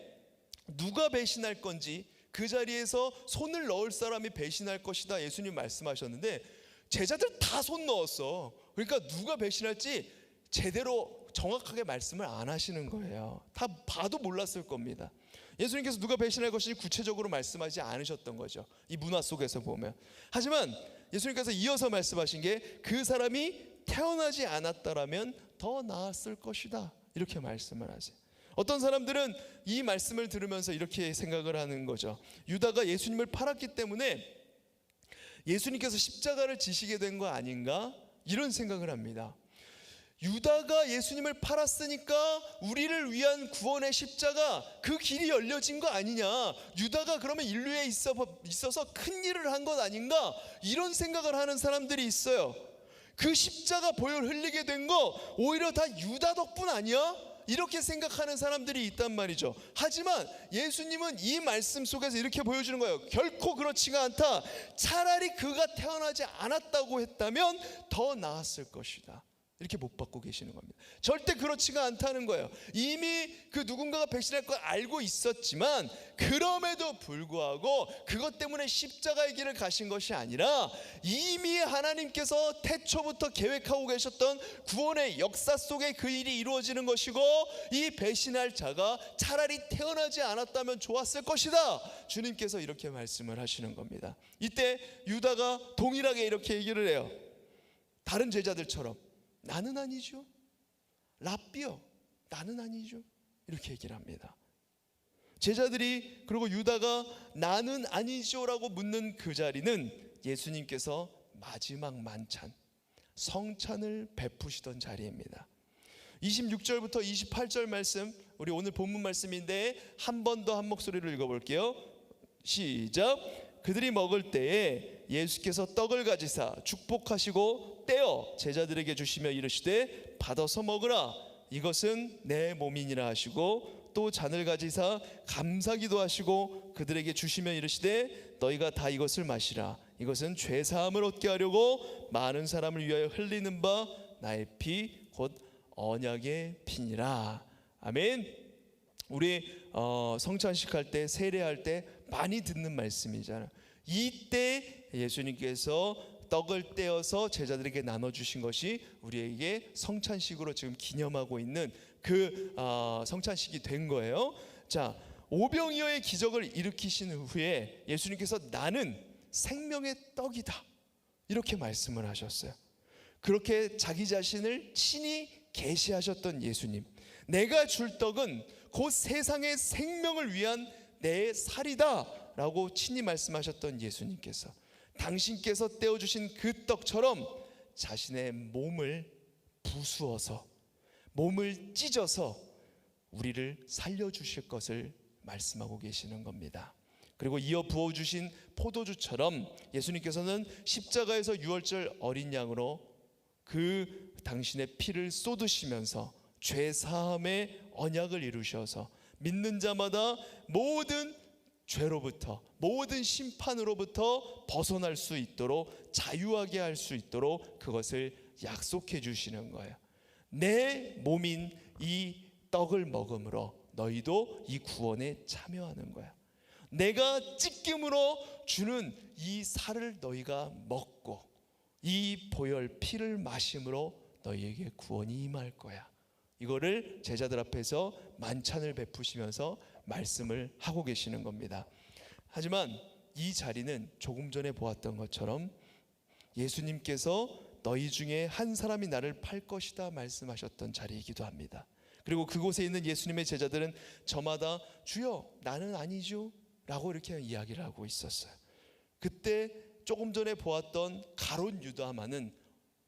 B: 누가 배신할 건지, 그 자리에서 손을 넣을 사람이 배신할 것이다, 예수님 말씀하셨는데 제자들 다 손 넣었어. 그러니까 누가 배신할지 제대로 정확하게 말씀을 안 하시는 거예요. 다 봐도 몰랐을 겁니다. 예수님께서 누가 배신할 것인지 구체적으로 말씀하지 않으셨던 거죠, 이 문화 속에서 보면. 하지만 예수님께서 이어서 말씀하신 게 그 사람이 태어나지 않았다라면 더 나았을 것이다, 이렇게 말씀을 하세요. 어떤 사람들은 이 말씀을 들으면서 이렇게 생각을 하는 거죠. 유다가 예수님을 팔았기 때문에 예수님께서 십자가를 지시게 된 거 아닌가, 이런 생각을 합니다. 유다가 예수님을 팔았으니까 우리를 위한 구원의 십자가, 그 길이 열려진 거 아니냐, 유다가 그러면 인류에 있어서 큰 일을 한 것 아닌가, 이런 생각을 하는 사람들이 있어요. 그 십자가 보혈 흘리게 된 거 오히려 다 유다 덕분 아니야? 이렇게 생각하는 사람들이 있단 말이죠. 하지만 예수님은 이 말씀 속에서 이렇게 보여주는 거예요. 결코 그렇지가 않다. 차라리 그가 태어나지 않았다고 했다면 더 나았을 것이다, 이렇게 못 받고 계시는 겁니다. 절대 그렇지가 않다는 거예요. 이미 그 누군가가 배신할 걸 알고 있었지만 그럼에도 불구하고 그것 때문에 십자가의 길을 가신 것이 아니라 이미 하나님께서 태초부터 계획하고 계셨던 구원의 역사 속에 그 일이 이루어지는 것이고, 이 배신할 자가 차라리 태어나지 않았다면 좋았을 것이다, 주님께서 이렇게 말씀을 하시는 겁니다. 이때 유다가 동일하게 이렇게 얘기를 해요. 다른 제자들처럼 나는 아니죠, 랍비요, 나는 아니죠, 이렇게 얘기를 합니다. 제자들이, 그리고 유다가 나는 아니죠라고 묻는 그 자리는 예수님께서 마지막 만찬, 성찬을 베푸시던 자리입니다. 26절부터 28절 말씀, 우리 오늘 본문 말씀인데 한 번 더 한 목소리로 읽어볼게요. 시작. 그들이 먹을 때에 예수께서 떡을 가지사 축복하시고 떼어 제자들에게 주시며 이르시되 받아서 먹으라, 이것은 내 몸이니라 하시고, 또 잔을 가지사 감사기도 하시고 그들에게 주시며 이르시되 너희가 다 이것을 마시라, 이것은 죄 사함을 얻게 하려고 많은 사람을 위하여 흘리는 바 나의 피 곧 언약의 피니라. 아멘. 우리 성찬식 할 때, 세례할 때 많이 듣는 말씀이잖아요. 이때 예수님께서 떡을 떼어서 제자들에게 나눠주신 것이 우리에게 성찬식으로 지금 기념하고 있는 그 성찬식이 된 거예요. 자, 오병이어의 기적을 일으키신 후에 예수님께서 나는 생명의 떡이다, 이렇게 말씀을 하셨어요. 그렇게 자기 자신을 친히 계시하셨던 예수님, 내가 줄 떡은 곧 세상의 생명을 위한 내 살이다 라고 친히 말씀하셨던 예수님께서 당신께서 떼어주신 그 떡처럼 자신의 몸을 부수어서, 몸을 찢어서 우리를 살려주실 것을 말씀하고 계시는 겁니다. 그리고 이어 부어주신 포도주처럼 예수님께서는 십자가에서 유월절 어린 양으로 그 당신의 피를 쏟으시면서 죄 사함의 언약을 이루셔서 믿는 자마다 모든 죄로부터, 모든 심판으로부터 벗어날 수 있도록, 자유하게 할 수 있도록 그것을 약속해 주시는 거예요. 내 몸인 이 떡을 먹음으로 너희도 이 구원에 참여하는 거야. 내가 찢김으로 주는 이 살을 너희가 먹고 이 보혈 피를 마심으로 너희에게 구원이 임할 거야. 이거를 제자들 앞에서 만찬을 베푸시면서 말씀을 하고 계시는 겁니다. 하지만 이 자리는 조금 전에 보았던 것처럼 예수님께서 너희 중에 한 사람이 나를 팔 것이다 말씀하셨던 자리이기도 합니다. 그리고 그곳에 있는 예수님의 제자들은 저마다 주여 나는 아니죠 라고 이렇게 이야기를 하고 있었어요. 그때 조금 전에 보았던 가룟 유다만은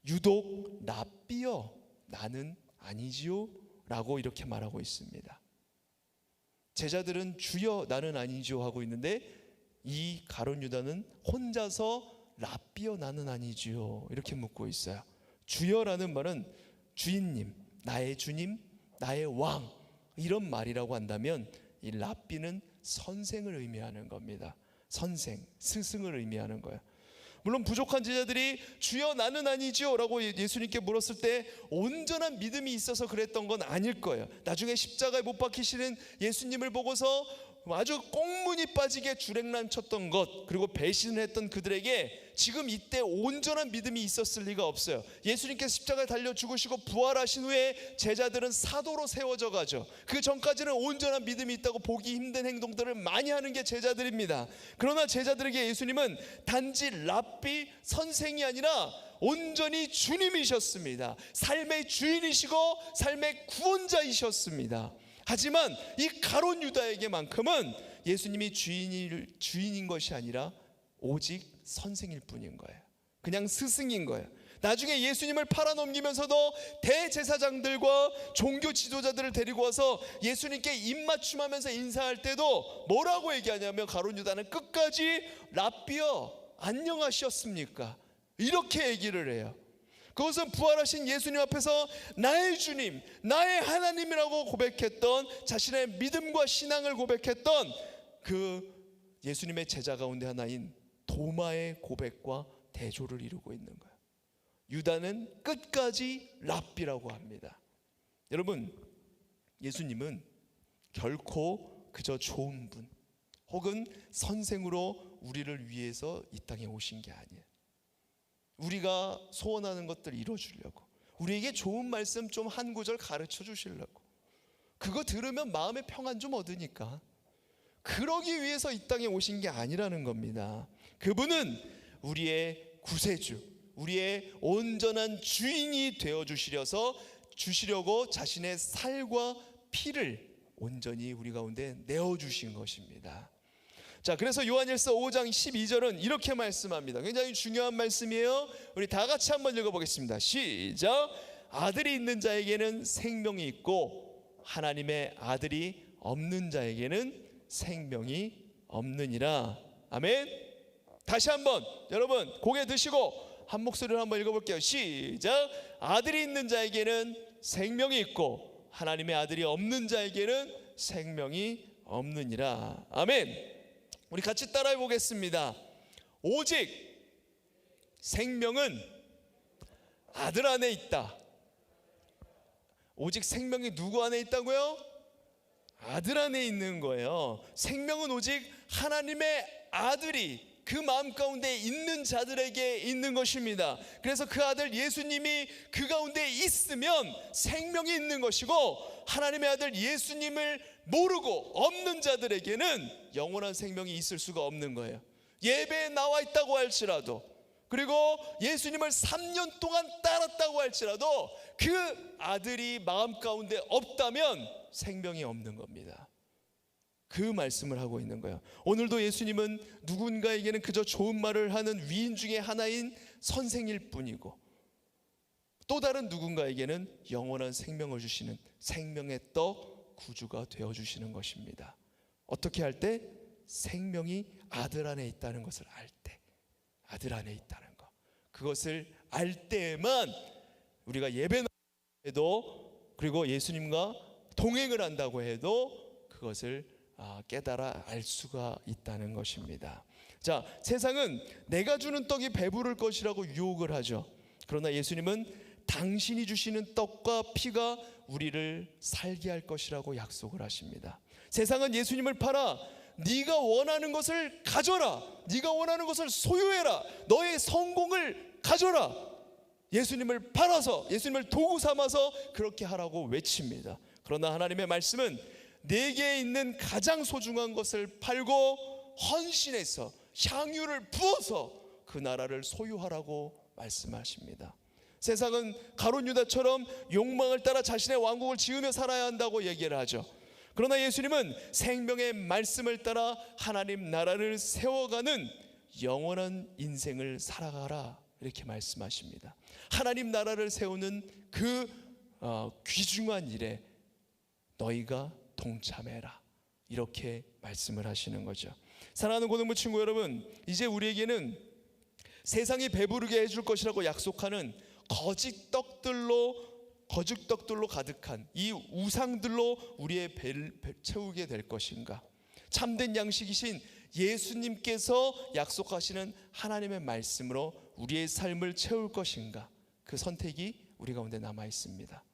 B: 유독 랍비여 나는 아니지요 라고 이렇게 말하고 있습니다. 제자들은 주여 나는 아니지요 하고 있는데 이 가룟 유다는 혼자서 랍비여 나는 아니지요 이렇게 묻고 있어요. 주여라는 말은 주인님, 나의 주님, 나의 왕 이런 말이라고 한다면 이 랍비는 선생을 의미하는 겁니다. 선생, 스승을 의미하는 거예요. 물론 부족한 제자들이 주여 나는 아니지요 라고 예수님께 물었을 때 온전한 믿음이 있어서 그랬던 건 아닐 거예요. 나중에 십자가에 못 박히시는 예수님을 보고서 아주 꽁무니 빠지게 주랭랑 쳤던 것, 그리고 배신을 했던 그들에게 지금 이때 온전한 믿음이 있었을 리가 없어요. 예수님께서 십자가에 달려 죽으시고 부활하신 후에 제자들은 사도로 세워져 가죠. 그 전까지는 온전한 믿음이 있다고 보기 힘든 행동들을 많이 하는 게 제자들입니다. 그러나 제자들에게 예수님은 단지 랍비 선생이 아니라 온전히 주님이셨습니다. 삶의 주인이시고 삶의 구원자이셨습니다. 하지만 이 가룟 유다에게만큼은 예수님이 주인인 것이 아니라 오직 선생일 뿐인 거예요. 그냥 스승인 거예요. 나중에 예수님을 팔아넘기면서도 대제사장들과 종교 지도자들을 데리고 와서 예수님께 입맞춤하면서 인사할 때도 뭐라고 얘기하냐면 가룟 유다는 끝까지 랍비여 안녕하셨습니까? 이렇게 얘기를 해요. 그것은 부활하신 예수님 앞에서 나의 주님, 나의 하나님이라고 고백했던, 자신의 믿음과 신앙을 고백했던 그 예수님의 제자 가운데 하나인 도마의 고백과 대조를 이루고 있는 거예요. 유다는 끝까지 랍비라고 합니다. 여러분, 예수님은 결코 그저 좋은 분 혹은 선생으로 우리를 위해서 이 땅에 오신 게 아니에요. 우리가 소원하는 것들 이뤄주려고, 우리에게 좋은 말씀 좀 한 구절 가르쳐 주시려고, 그거 들으면 마음의 평안 좀 얻으니까 그러기 위해서 이 땅에 오신 게 아니라는 겁니다. 그분은 우리의 구세주, 우리의 온전한 주인이 되어주시려고 자신의 살과 피를 온전히 우리 가운데 내어주신 것입니다. 자, 그래서 요한일서 5장 12절은 이렇게 말씀합니다. 굉장히 중요한 말씀이에요. 우리 다 같이 한번 읽어보겠습니다. 시작. 아들이 있는 자에게는 생명이 있고 하나님의 아들이 없는 자에게는 생명이 없느니라. 아멘. 다시 한번 여러분 고개 드시고 한 목소리로 한번 읽어볼게요. 시작. 아들이 있는 자에게는 생명이 있고 하나님의 아들이 없는 자에게는 생명이 없느니라. 아멘. 우리 같이 따라해 보겠습니다. 오직 생명은 아들 안에 있다. 오직 생명이 누구 안에 있다고요? 아들 안에 있는 거예요. 생명은 오직 하나님의 아들이 그 마음 가운데 있는 자들에게 있는 것입니다. 그래서 그 아들 예수님이 그 가운데 있으면 생명이 있는 것이고, 하나님의 아들 예수님을 모르고 없는 자들에게는 영원한 생명이 있을 수가 없는 거예요. 예배에 나와 있다고 할지라도, 그리고 예수님을 3년 동안 따랐다고 할지라도 그 아들이 마음 가운데 없다면 생명이 없는 겁니다. 그 말씀을 하고 있는 거예요. 오늘도 예수님은 누군가에게는 그저 좋은 말을 하는 위인 중에 하나인 선생일 뿐이고, 또 다른 누군가에게는 영원한 생명을 주시는 생명의 떡 구주가 되어주시는 것입니다. 어떻게 할 때? 생명이 아들 안에 있다는 것을 알 때, 아들 안에 있다는 것, 그것을 알 때에만 우리가 예배도, 그리고 예수님과 동행을 한다고 해도 그것을 깨달아 알 수가 있다는 것입니다. 자, 세상은 내가 주는 떡이 배부를 것이라고 유혹을 하죠. 그러나 예수님은 당신이 주시는 떡과 피가 우리를 살게 할 것이라고 약속을 하십니다. 세상은 예수님을 팔아 네가 원하는 것을 가져라, 네가 원하는 것을 소유해라, 너의 성공을 가져라, 예수님을 팔아서, 예수님을 도구 삼아서 그렇게 하라고 외칩니다. 그러나 하나님의 말씀은 내게 있는 가장 소중한 것을 팔고 헌신해서 향유를 부어서 그 나라를 소유하라고 말씀하십니다. 세상은 가룟 유다처럼 욕망을 따라 자신의 왕국을 지으며 살아야 한다고 얘기를 하죠. 그러나 예수님은 생명의 말씀을 따라 하나님 나라를 세워가는 영원한 인생을 살아가라, 이렇게 말씀하십니다. 하나님 나라를 세우는 그 귀중한 일에 너희가 동참해라, 이렇게 말씀을 하시는 거죠. 사랑하는 고등부 친구 여러분, 이제 우리에게는 세상이 배부르게 해줄 것이라고 약속하는 거짓 떡들로 가득한 이 우상들로 우리의 배를 채우게 될 것인가, 참된 양식이신 예수님께서 약속하시는 하나님의 말씀으로 우리의 삶을 채울 것인가, 그 선택이 우리 가운데 남아 있습니다.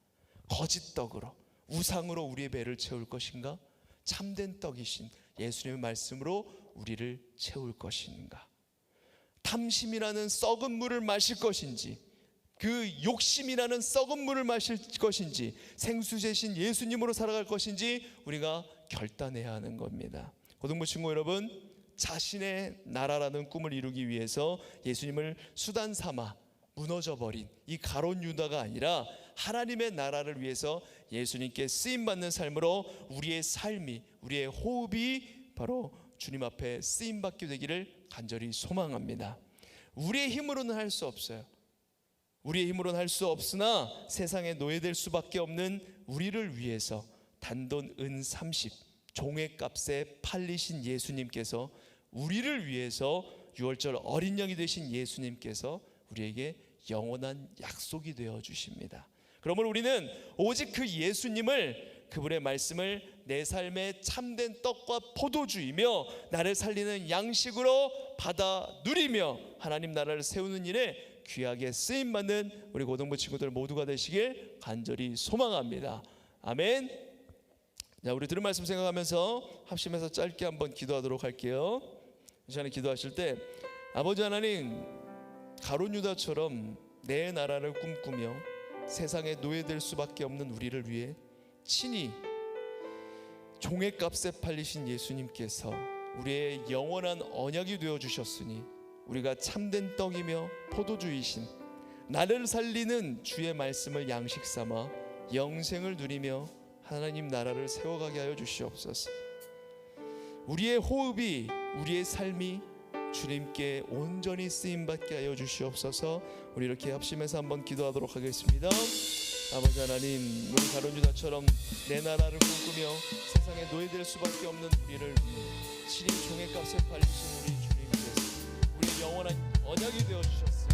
B: 거짓 떡으로, 우상으로 우리의 배를 채울 것인가, 참된 떡이신 예수님의 말씀으로 우리를 채울 것인가, 탐심이라는 썩은 물을 마실 것인지, 그 욕심이라는 썩은 물을 마실 것인지, 생수제신 예수님으로 살아갈 것인지 우리가 결단해야 하는 겁니다. 고등부 친구 여러분, 자신의 나라라는 꿈을 이루기 위해서 예수님을 수단 삼아 무너져버린 이 가룟 유다가 아니라 하나님의 나라를 위해서 예수님께 쓰임받는 삶으로 우리의 삶이, 우리의 호흡이 바로 주님 앞에 쓰임받게 되기를 간절히 소망합니다. 우리의 힘으로는 할 수 없어요. 우리의 힘으로는 할 수 없으나 세상에 노예될 수밖에 없는 우리를 위해서 단돈 은 30 종의 값에 팔리신 예수님께서, 우리를 위해서 유월절 어린 양이 되신 예수님께서 우리에게 영원한 약속이 되어 주십니다. 그러므로 우리는 오직 그 예수님을, 그분의 말씀을 내 삶의 참된 떡과 포도주이며 나를 살리는 양식으로 받아 누리며 하나님 나라를 세우는 일에 귀하게 쓰임받는 우리 고등부 친구들 모두가 되시길 간절히 소망합니다. 아멘. 자, 우리 들은 말씀 생각하면서 합심해서 짧게 한번 기도하도록 할게요. 이 시간에 기도하실 때, 아버지 하나님, 가룟 유다처럼 내 나라를 꿈꾸며 세상에 노예될 수밖에 없는 우리를 위해 친히 종의 값에 팔리신 예수님께서 우리의 영원한 언약이 되어 주셨으니 우리가 참된 떡이며 포도주이신 나를 살리는 주의 말씀을 양식 삼아 영생을 누리며 하나님 나라를 세워가게 하여 주시옵소서. 우리의 호흡이, 우리의 삶이 주님께 온전히 쓰임받게 하여 주시옵소서. 우리 이렇게 합심해서 한번 기도하도록 하겠습니다. 아버지 하나님, 우리 가룟 유다처럼 내 나라를 꿈꾸며 세상에 노예될 수밖에 없는 우리를 위해 친히 종의 값에 팔리신 우리 주님께서 우리 영원한 언약이 되어주셨으니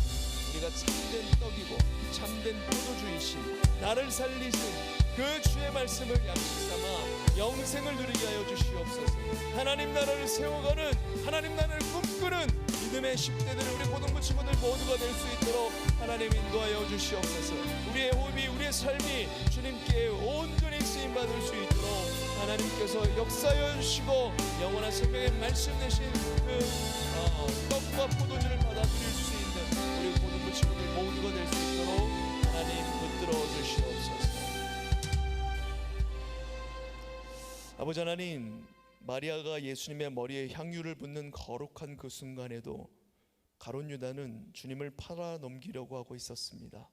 B: 우리가 참된 떡이고 참된 포도주이신 나를 살리신 그 주의 말씀을 양식 삼아 영생을 누리게 하여 주시옵소서. 하나님 나라를 세워가는, 하나님 나라를 꿈꾸는 믿음의 10대들, 우리 고등부 친구들 모두가 될 수 있도록 하나님 인도하여 주시옵소서. 우리의 호흡이, 우리의 삶이 주님께 온전히 쓰임받을 수 있도록 하나님께서 역사하여 주시고 영원한 생명의 말씀 되신 그 떡과 포도주를 받아 누릴 수 있는 우리 고등부 친구들 모두가 될 수 있도록 하나님 붙들어 주시옵소서. 아버지 하나님, 마리아가 예수님의 머리에 향유를 붓는 거룩한 그 순간에도 가룟 유다는 주님을 팔아 넘기려고 하고 있었습니다.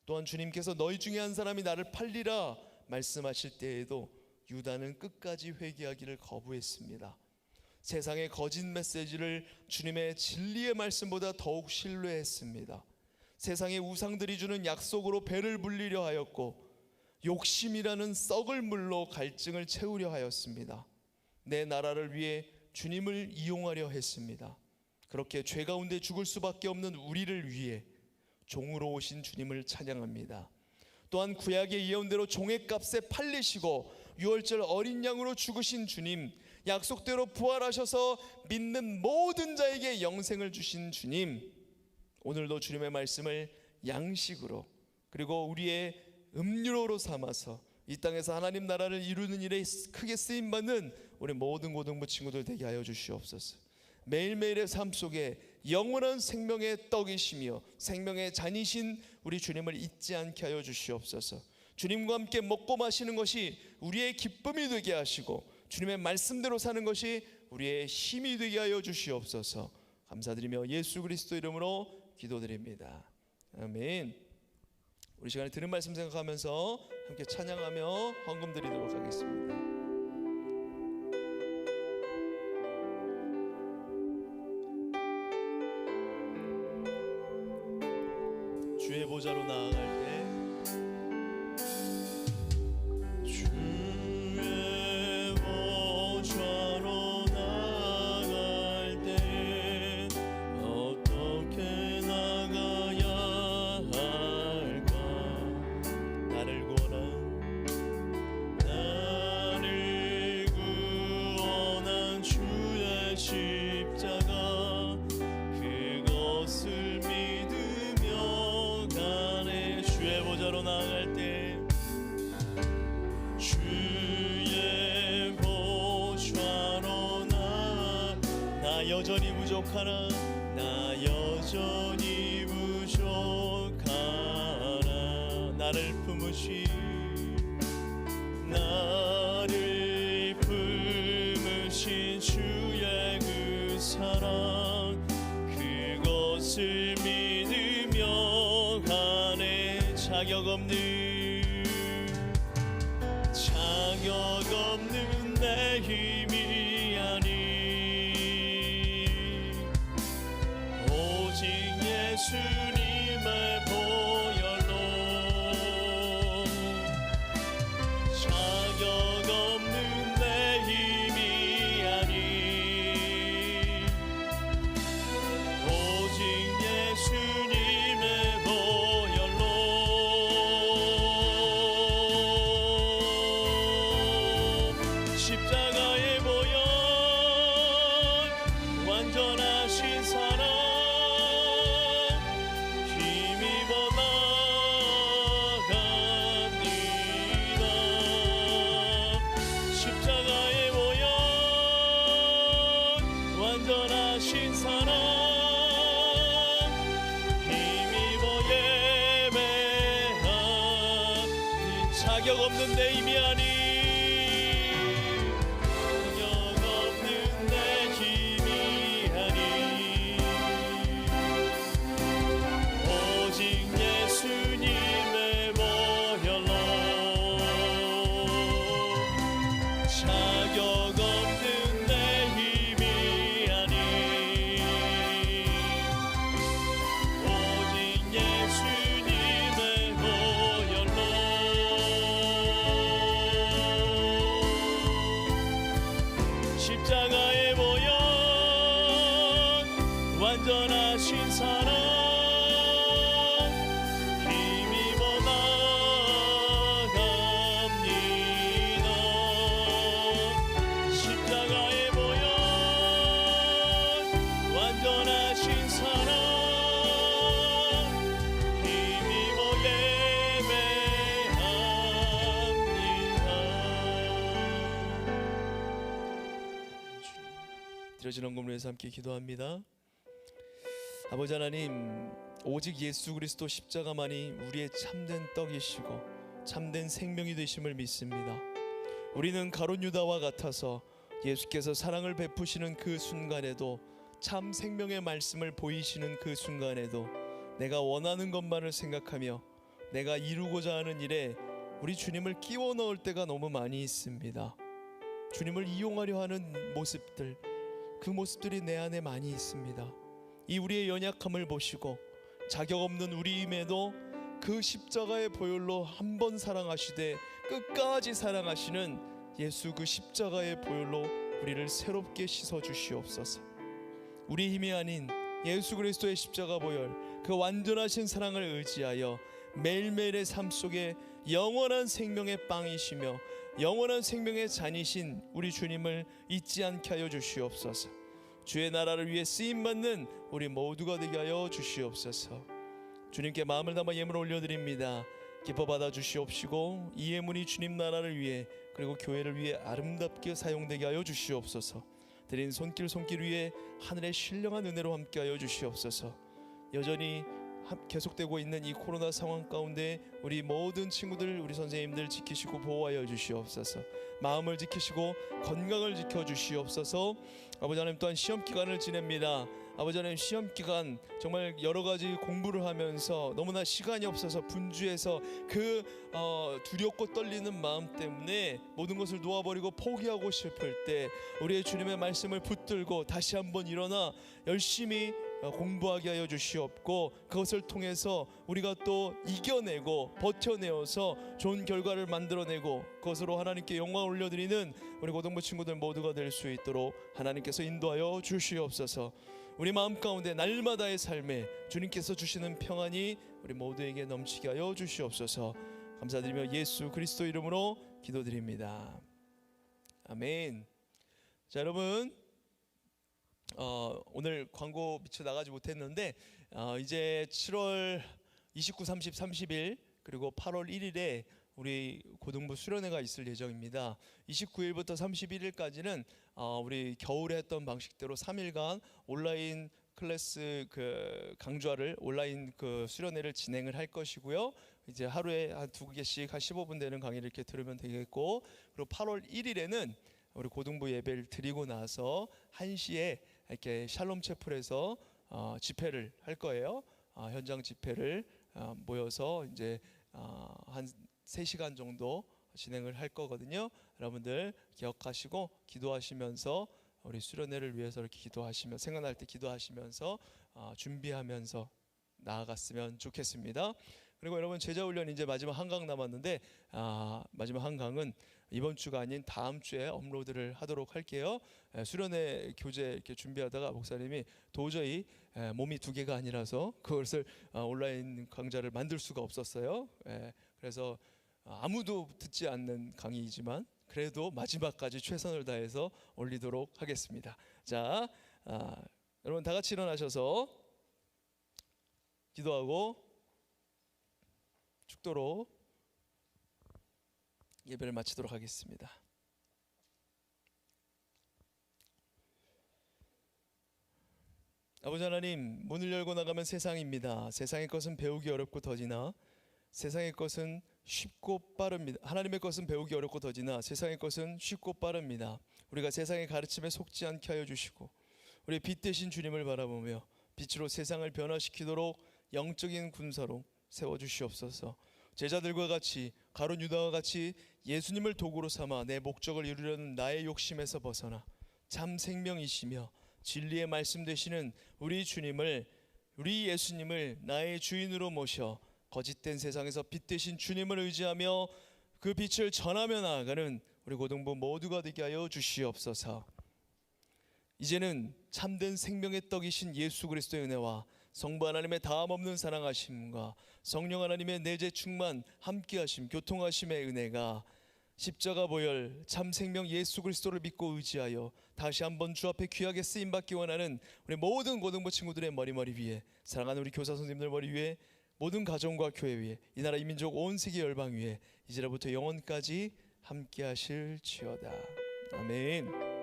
B: 또한 주님께서 너희 중에 한 사람이 나를 팔리라 말씀하실 때에도 유다는 끝까지 회개하기를 거부했습니다. 세상의 거짓 메시지를 주님의 진리의 말씀보다 더욱 신뢰했습니다. 세상의 우상들이 주는 약속으로 배를 불리려 하였고 욕심이라는 썩을 물로 갈증을 채우려 하였습니다. 내 나라를 위해 주님을 이용하려 했습니다. 그렇게 죄 가운데 죽을 수밖에 없는 우리를 위해 종으로 오신 주님을 찬양합니다. 또한 구약의 예언대로 종의 값에 팔리시고 유월절 어린 양으로 죽으신 주님, 약속대로 부활하셔서 믿는 모든 자에게 영생을 주신 주님, 오늘도 주님의 말씀을 양식으로 그리고 우리의 음료로 삼아서 이 땅에서 하나님 나라를 이루는 일에 크게 쓰임받는 우리 모든 고등부 친구들 되게 하여 주시옵소서. 매일매일의 삶 속에 영원한 생명의 떡이시며 생명의 잔이신 우리 주님을 잊지 않게 하여 주시옵소서. 주님과 함께 먹고 마시는 것이 우리의 기쁨이 되게 하시고 주님의 말씀대로 사는 것이 우리의 힘이 되게 하여 주시옵소서. 감사드리며 예수 그리스도 이름으로 기도드립니다. 아멘. 우리 시간에 들은 말씀 생각하면서 함께 찬양하며 헌금 드리도록 하겠습니다. 주의 보좌로 나아갈 때 주의 보좌로 나아갈 때 어떻게 나가야 할까? 나를 구원한 주의 십자가 그것을 믿으며 가네. 주의 보좌로 나아갈 때 주의 보좌로 나 여전히 부족하나 나 여전히 부족하나 나를 품으신 주의 그 사랑 그것을 믿으며 가네. 자격 없는 내 힘이 아니 오직 예수님의 보혈로 자격 없는 내 힘이 아니 오직 예수님의 보혈로 십자가의 보혈 완전하신 사랑 힘입어 나갑니다. 십자가의 보혈 완전하신 사랑 힘입어 예배하니 자격 없는 내 힘이 아니 십자가의 보혈 완전하신 사랑 힘입어 나갑니다. 십자가의 보혈 완전하신 사랑 힘입어 예배합니다. 드려진 헌금을 위해서 함께 기도합니다. 아버지 하나님, 오직 예수 그리스도 십자가만이 우리의 참된 떡이시고 참된 생명이 되심을 믿습니다. 우리는 가룟 유다와 같아서 예수께서 사랑을 베푸시는 그 순간에도 참 생명의 말씀을 보이시는 그 순간에도 내가 원하는 것만을 생각하며 내가 이루고자 하는 일에 우리 주님을 끼워 넣을 때가 너무 많이 있습니다. 주님을 이용하려 하는 모습들, 그 모습들이 내 안에 많이 있습니다. 이 우리의 연약함을 보시고 자격 없는 우리임에도 그 십자가의 보혈로 한 번 사랑하시되 끝까지 사랑하시는 예수 그 십자가의 보혈로 우리를 새롭게 씻어 주시옵소서. 우리 힘이 아닌 예수 그리스도의 십자가 보혈, 그 완전하신 사랑을 의지하여 매일매일의 삶 속에 영원한 생명의 빵이시며 영원한 생명의 잔이신 우리 주님을 잊지 않게 하여 주시옵소서. 주의 나라를 위해 쓰임받는 우리 모두가 되게 하여 주시옵소서. 주님께 마음을 담아 예물을 올려드립니다. 기뻐 받아 주시옵시고 이 예물이 주님 나라를 위해 그리고 교회를 위해 아름답게 사용되게 하여 주시옵소서. 드린 손길 위에 하늘의 신령한 은혜로 함께 하여 주시옵소서. 여전히 계속되고 있는 이 코로나 상황 가운데 우리 모든 친구들, 우리 선생님들 지키시고 보호하여 주시옵소서. 마음을 지키시고 건강을 지켜 주시옵소서. 아버지 하나님, 또한 시험 기간을 지냅니다. 아버지 하나님, 시험 기간 정말 여러 가지 공부를 하면서 너무나 시간이 없어서 분주해서 그 두렵고 떨리는 마음 때문에 모든 것을 놓아버리고 포기하고 싶을 때 우리의 주님의 말씀을 붙들고 다시 한번 일어나 열심히 공부하게 하여 주시옵고 그것을 통해서 우리가 또 이겨내고 버텨내어서 좋은 결과를 만들어내고 그것으로 하나님께 영광을 올려드리는 우리 고등부 친구들 모두가 될 수 있도록 하나님께서 인도하여 주시옵소서. 우리 마음 가운데 날마다의 삶에 주님께서 주시는 평안이 우리 모두에게 넘치게 하여 주시옵소서. 감사드리며 예수 그리스도 이름으로 기도드립니다. 아멘. 자, 여러분, 오늘 광고 미처 나가지 못했는데 이제 7월 29, 30, 30일 그리고 8월 1일에 우리 고등부 수련회가 있을 예정입니다. 29일부터 31일까지는 우리 겨울에 했던 방식대로 3일간 온라인 클래스 그 강좌를 온라인 그 수련회를 진행을 할 것이고요. 이제 하루에 한 2개씩 한 15분 되는 강의를 이렇게 들으면 되겠고, 그리고 8월 1일에는 우리 고등부 예배를 드리고 나서 1시에 이렇게 샬롬 채플에서 집회를 할 거예요. 현장 집회를 모여서 이제 한 3시간 정도 진행을 할 거거든요. 여러분들 기억하시고 기도하시면서 우리 수련회를 위해서 이렇게 기도하시면 생각날 때 기도하시면서 준비하면서 나아갔으면 좋겠습니다. 그리고 여러분, 제자훈련 이제 마지막 한 강 남았는데 마지막 한 강은 이번 주가 아닌 다음 주에 업로드를 하도록 할게요. 수련회 교재 이렇게 준비하다가 목사님이 도저히 몸이 2개가 아니라서 그것을 온라인 강좌를 만들 수가 없었어요. 그래서 아무도 듣지 않는 강의이지만 그래도 마지막까지 최선을 다해서 올리도록 하겠습니다. 자, 여러분 다 같이 일어나셔서 기도하고 축도로 예배를 마치도록 하겠습니다. 아버지 하나님, 문을 열고 나가면 세상입니다. 세상의 것은 배우기 어렵고 더디나 세상의 것은 쉽고 빠릅니다. 하나님의 것은 배우기 어렵고 더디나 세상의 것은 쉽고 빠릅니다. 우리가 세상의 가르침에 속지 않게 하여 주시고 우리 빛 대신 주님을 바라보며 빛으로 세상을 변화시키도록 영적인 군사로 세워주시옵소서. 제자들과 같이 가룟 유다와 같이 예수님을 도구로 삼아 내 목적을 이루려는 나의 욕심에서 벗어나 참 생명이시며 진리의 말씀 되시는 우리 주님을, 우리 예수님을 나의 주인으로 모셔 거짓된 세상에서 빛 대신 주님을 의지하며 그 빛을 전하며 나아가는 우리 고등부 모두가 되게 하여 주시옵소서. 이제는 참된 생명의 떡이신 예수 그리스도의 은혜와 성부 하나님의 다함없는 사랑하심과 성령 하나님의 내재 충만 함께하심 교통하심의 은혜가 십자가 보혈 참 생명 예수 그리스도를 믿고 의지하여 다시 한번 주 앞에 귀하게 쓰임받기 원하는 우리 모든 고등부 친구들의 머리 위에, 사랑하는 우리 교사 선생님들 머리 위에, 모든 가정과 교회 위에, 이 나라 이 민족 온 세계 열방 위에 이제로부터 영원까지 함께하실지어다. 아멘.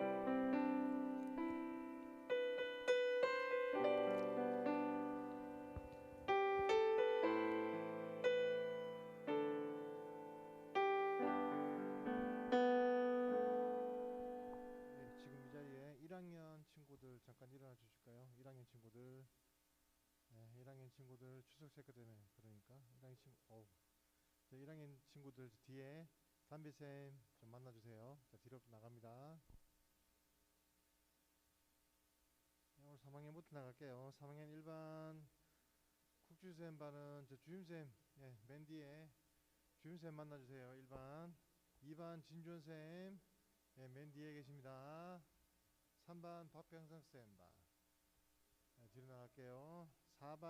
E: 지금 이 자리에 1학년 친구 친구들 잠깐 일어나 주실까요? 1학년 친구들. 네, 1학년 친구들 추석 체크 때문에 그러니까 1학년 친구 1학년 친구들 뒤에 담비쌤 좀 만나주세요. 자, 뒤로 나갑니다. 네, 오늘 3학년부터 나갈게요. 3학년 1반 국주쌤 반은 저 주임쌤, 예, 맨 뒤에 주임쌤 만나주세요. 1반 2반 진주원쌤, 예, 맨 뒤에 계십니다. 3반 박병성쌤 반, 예, 뒤로 나갈게요. 4반